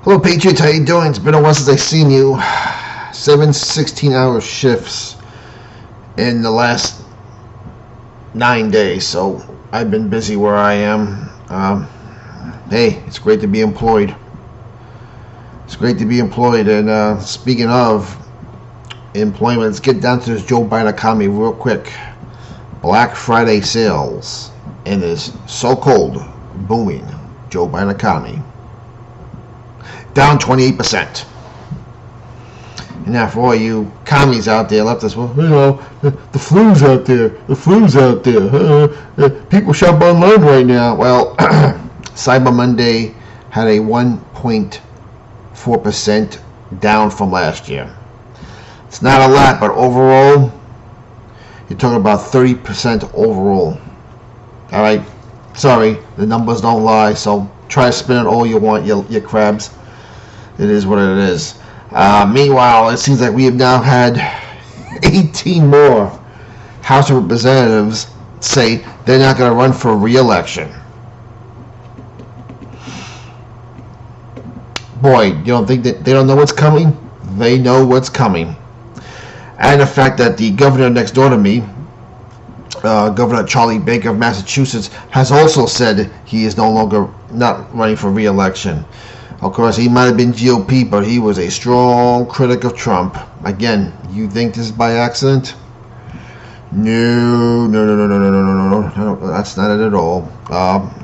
Hello, Patriots. How you doing? It's been a while since I've seen you. 7 16-hour shifts in the last 9 days, so I've been busy where I am. Hey, it's great to be employed. It's great to be employed. And speaking of employment, let's get down to this Joe Biden economy real quick. Black Friday sales in this so-called booming Joe Biden economy. Down 28%. And now for all you commies out there, leftists, well, you know, the flu's out there. The flu's out there. People shop online right now. Well, Cyber Monday had a 1.4% down from last year. It's not a lot, but overall, you're talking about 30% overall. All right. Sorry, the numbers don't lie. So try to spin it all you want, you crabs. It is what it is. Meanwhile, it seems like we have now had 18 more House of Representatives say they're not going to run for re-election. Boy, you don't think that they don't know what's coming? They know what's coming. And the fact that the governor next door to me, Governor Charlie Baker of Massachusetts, has also said he is no longer not running for re-election. Of course, he might have been GOP, but he was a strong critic of Trump. Again, you think this is by accident? No, that's not it at all.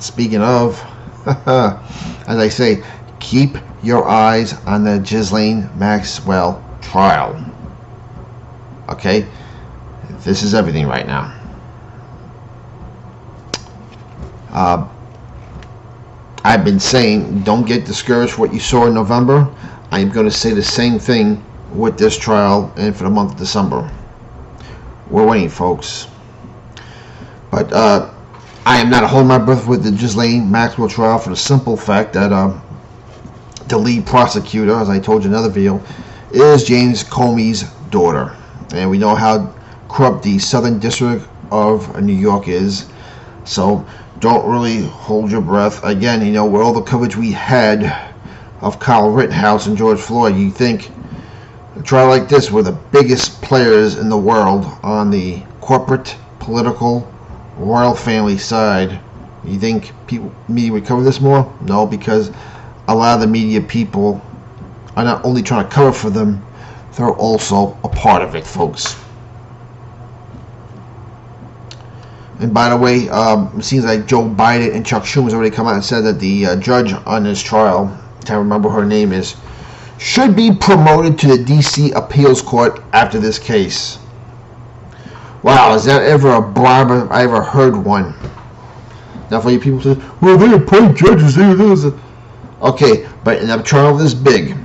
Speaking of, as I say, keep your eyes on the Ghislaine Maxwell trial. Okay? This is everything right now. I've been saying, don't get discouraged what you saw in November. I'm going to say the same thing with this trial and for the month of December. We're waiting, folks. But I am not holding my breath with the Ghislaine Maxwell trial for the simple fact that the lead prosecutor, as I told you in another video, is James Comey's daughter. And we know how corrupt the Southern District of New York is. So don't really hold your breath. Again, you know, with all the coverage we had of Kyle Rittenhouse and George Floyd, you think a trial like this, where the biggest players in the world on the corporate, political, royal family side, you think media would cover this more? No, because a lot of the media people are not only trying to cover for them, they're also a part of it, folks. And by the way, it seems like Joe Biden and Chuck Schumer's already come out and said that the judge on this trial, I can't remember her name is, should be promoted to the D.C. Appeals Court after this case. Wow, is that ever a bribe? I ever heard one? Now for you people say, well, they appoint judges. Okay, but in a trial this big,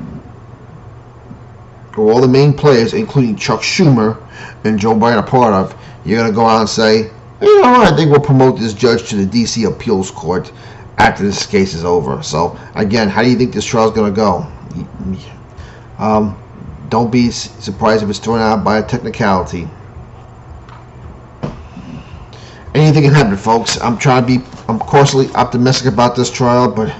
where all the main players, including Chuck Schumer and Joe Biden, are part of, you're going to go out and say, you know, I think we'll promote this judge to the D.C. Appeals Court after this case is over. So, again, how do you think this trial is going to go? Don't be surprised if it's thrown out by a technicality. Anything can happen, folks. I'm cautiously optimistic about this trial, but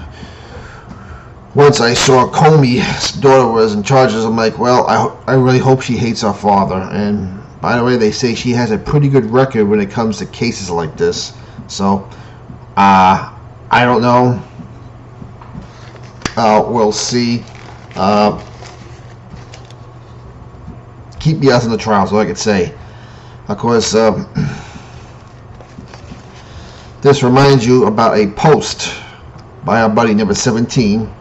once I saw Comey's daughter was in charges, I'm like, well, I really hope she hates her father. And by the way, they say she has a pretty good record when it comes to cases like this. So, I don't know. We'll see. Keep the eyes on the trial, so I could say. Of course, this reminds you about a post by our buddy number 17.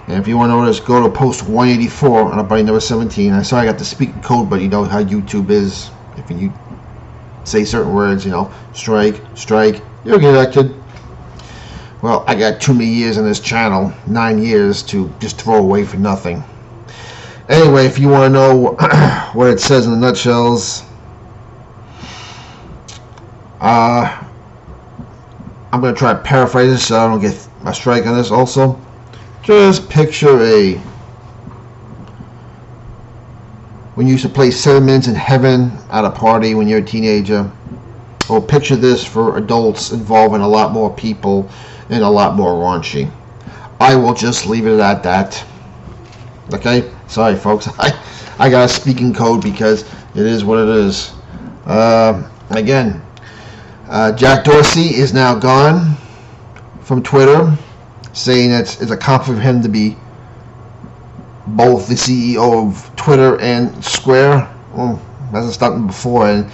And if you want to know this, go to post 184 on our buddy number 17. I'm sorry I got the speaking code, but you know how YouTube is. If you say certain words, you know, strike, you'll get elected. Well, I got too many years on this channel, 9 years, to just throw away for nothing. Anyway, if you want to know what it says in the nutshells, I'm going to try to paraphrase this so I don't get a strike on this also. Just picture when you used to play 7 Minutes in Heaven at a party when you're a teenager. Or picture this for adults involving a lot more people and a lot more raunchy. I will just leave it at that. Okay? Sorry, folks. I got a speaking code because it is what it is. Again, Jack Dorsey is now gone from Twitter, saying it's a conflict for him to be both the CEO of Twitter and Square. Well, hasn't stopped him before, and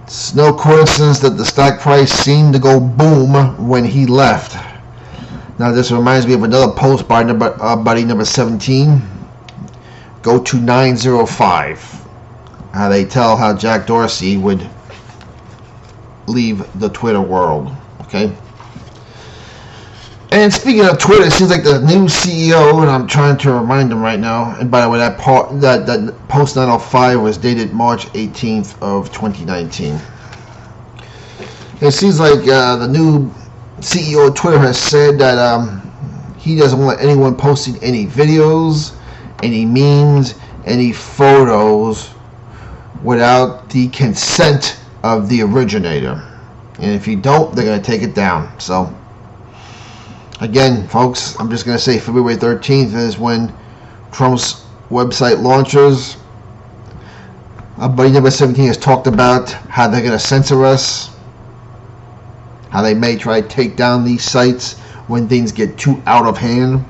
it's no coincidence that the stock price seemed to go boom when he left. Now this reminds me of another post by buddy number 17. Go to 905. How they tell how Jack Dorsey would leave the Twitter world. Okay. And speaking of Twitter, it seems like the new CEO, and I'm trying to remind him right now. And by the way, that post 905 was dated March 18th of 2019. It seems like the new CEO of Twitter has said that he doesn't want anyone posting any videos, any memes, any photos without the consent of the originator. And if you don't, they're going to take it down. So again, folks, I'm just going to say February 13th is when Trump's website launches. Buddy number 17 has talked about how they're going to censor us, how they may try to take down these sites when things get too out of hand.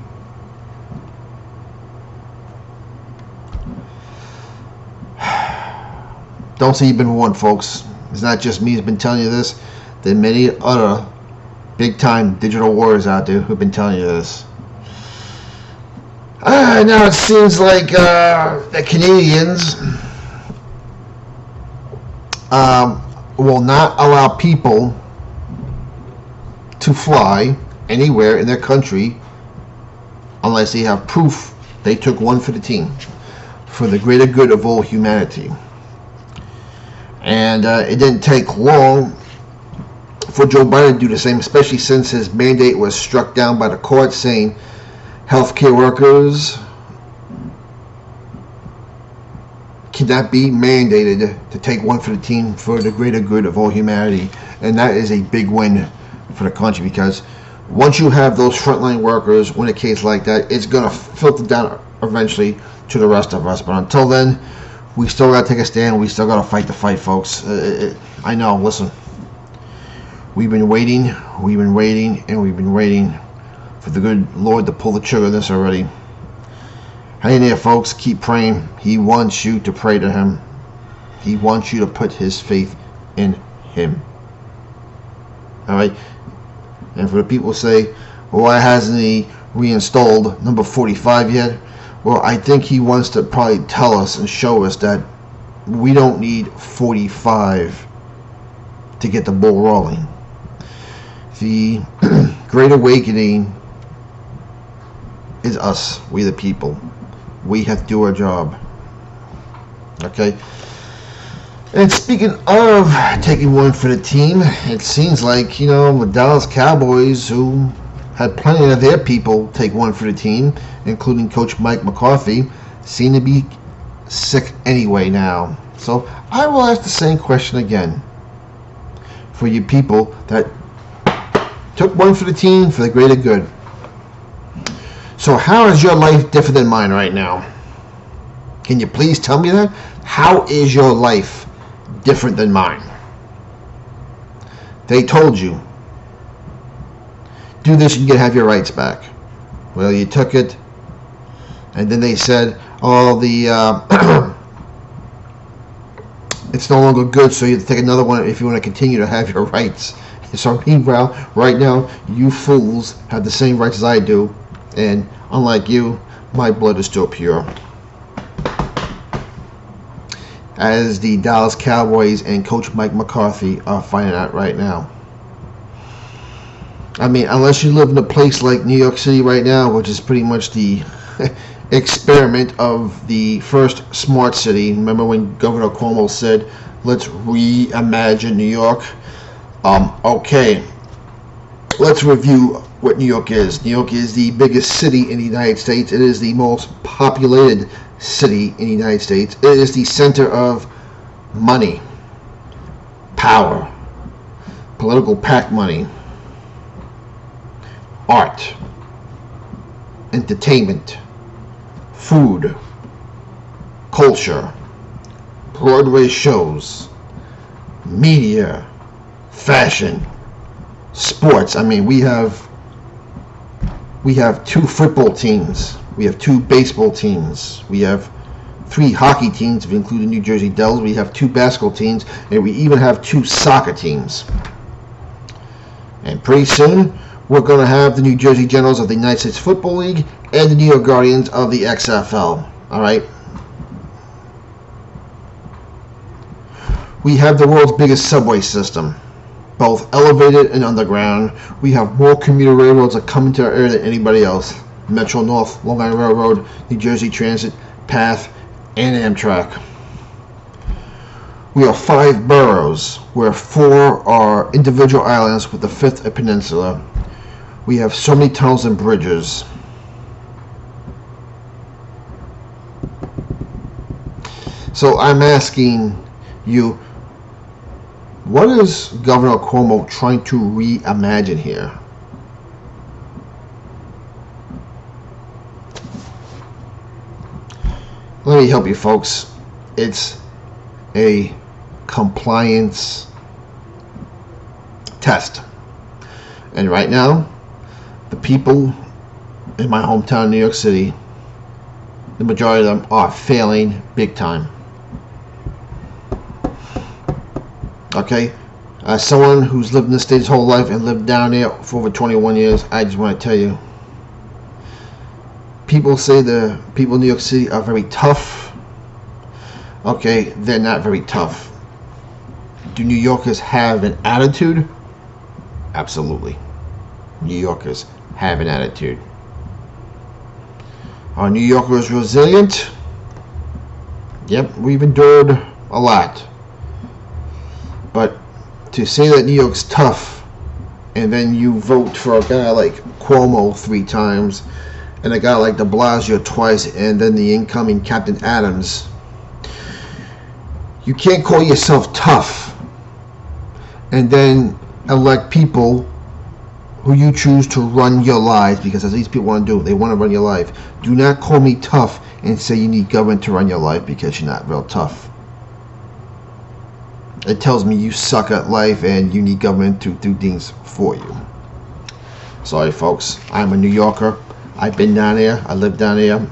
Don't say you've been warned, folks. It's not just me who's been telling you this. There are many other big-time digital warriors out there who've been telling you this. Now it seems like the Canadians will not allow people to fly anywhere in their country unless they have proof they took one for the team, for the greater good of all humanity. And it didn't take long for Joe Biden to do the same, especially since his mandate was struck down by the court, saying healthcare workers cannot be mandated to take one for the team for the greater good of all humanity. And that is a big win for the country, because once you have those frontline workers, when a case like that, it's going to filter down eventually to the rest of us. But until then, we still got to take a stand. We still got to fight the fight, folks. I know, listen. We've been waiting, and we've been waiting for the good Lord to pull the trigger on this already. Hang in there, folks. Keep praying. He wants you to pray to him. He wants you to put his faith in him. All right? And for the people who say, well, why hasn't he reinstalled number 45 yet? Well, I think he wants to probably tell us and show us that we don't need 45 to get the ball rolling. The Great Awakening is us, we the people. We have to do our job. Okay? And speaking of taking one for the team, it seems like, the Dallas Cowboys, who had plenty of their people take one for the team, including Coach Mike McCarthy, seem to be sick anyway now. So I will ask the same question again for you people that took one for the team for the greater good. So how is your life different than mine right now? Can you please tell me that? How is your life different than mine? They told you, do this, you can have your rights back. Well, you took it, and then they said, it's no longer good, so you have to take another one if you want to continue to have your rights. So meanwhile, right now, you fools have the same rights as I do, and unlike you, my blood is still pure. As the Dallas Cowboys and Coach Mike McCarthy are finding out right now. I mean, unless you live in a place like New York City right now, which is pretty much the experiment of the first smart city. Remember when Governor Cuomo said, let's reimagine New York? Okay, let's review what New York is. New York is the biggest city in the United States. It is the most populated city in the United States. It is the center of money, power, political PAC money, art, entertainment, food, culture, Broadway shows, media, fashion, sports. I mean, we have 2 football teams, we have 2 baseball teams, we have 3 hockey teams, if you include the New Jersey Devils, we have 2 basketball teams, and we even have 2 soccer teams. And pretty soon, we're going to have the New Jersey Generals of the United States Football League and the New York Guardians of the XFL. All right. We have the world's biggest subway system, both elevated and underground. We have more commuter railroads that come into our area than anybody else. Metro North, Long Island Railroad, New Jersey Transit, PATH, and Amtrak. We have 5 boroughs, where 4 are individual islands with the 5th a peninsula. We have so many tunnels and bridges. So I'm asking you, what is Governor Cuomo trying to reimagine here? Let me help you folks. It's a compliance test. And right now, the people in my hometown, New York City, the majority of them are failing big time. Okay? As someone who's lived in the state his whole life and lived down there for over 21 years, I just want to tell you, people say the people in New York City are very tough. Okay, they're not very tough. Do New Yorkers have an attitude? Absolutely. New Yorkers have an attitude. Are New Yorkers resilient? Yep, we've endured a lot. But to say that New York's tough, and then you vote for a guy like Cuomo 3 times, and a guy like de Blasio twice, and then the incoming Captain Adams, you can't call yourself tough and then elect people who you choose to run your lives, because as these people want to do, they want to run your life. Do not call me tough and say you need government to run your life, because you're not real tough. It tells me you suck at life and you need government to do things for you. Sorry folks, I'm a New Yorker. I've been down there, I live down there.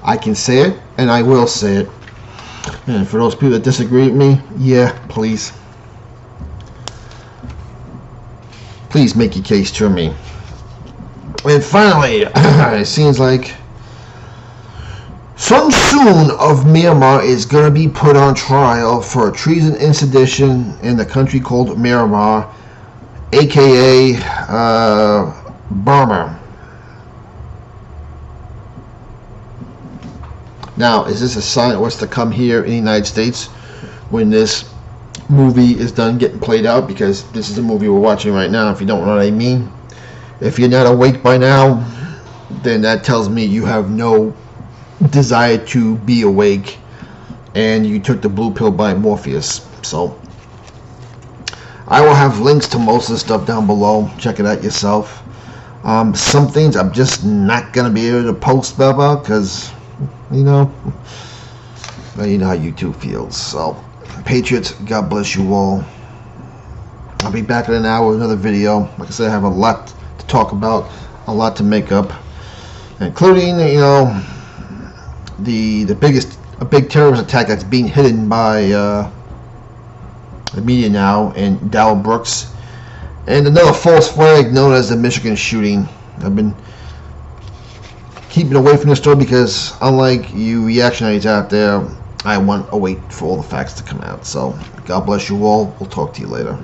I can say it, and I will say it. And for those people that disagree with me, yeah, please make your case to me. And finally, it seems like Sun Soon of Myanmar is going to be put on trial for treason and sedition in the country called Myanmar, aka Burma. Now, is this a sign of what's to come here in the United States when this movie is done getting played out? Because this is the movie we're watching right now, if you don't know what I mean. If you're not awake by now, then that tells me you have no desire to be awake, and you took the blue pill by Morpheus. So I will have links to most of the stuff down below. Check it out yourself. Some things I'm just not going to be able to post about because, you know how YouTube feels. So, Patriots, God bless you all. I'll be back in an hour with another video. Like I said, I have a lot to talk about, a lot to make up, including, a big terrorist attack that's being hidden by the media now, and Dow Brooks, and another false flag known as the Michigan shooting. I've been keeping away from the story because, unlike you reactionaries out there, I want to wait for all the facts to come out. So, God bless you all. We'll talk to you later.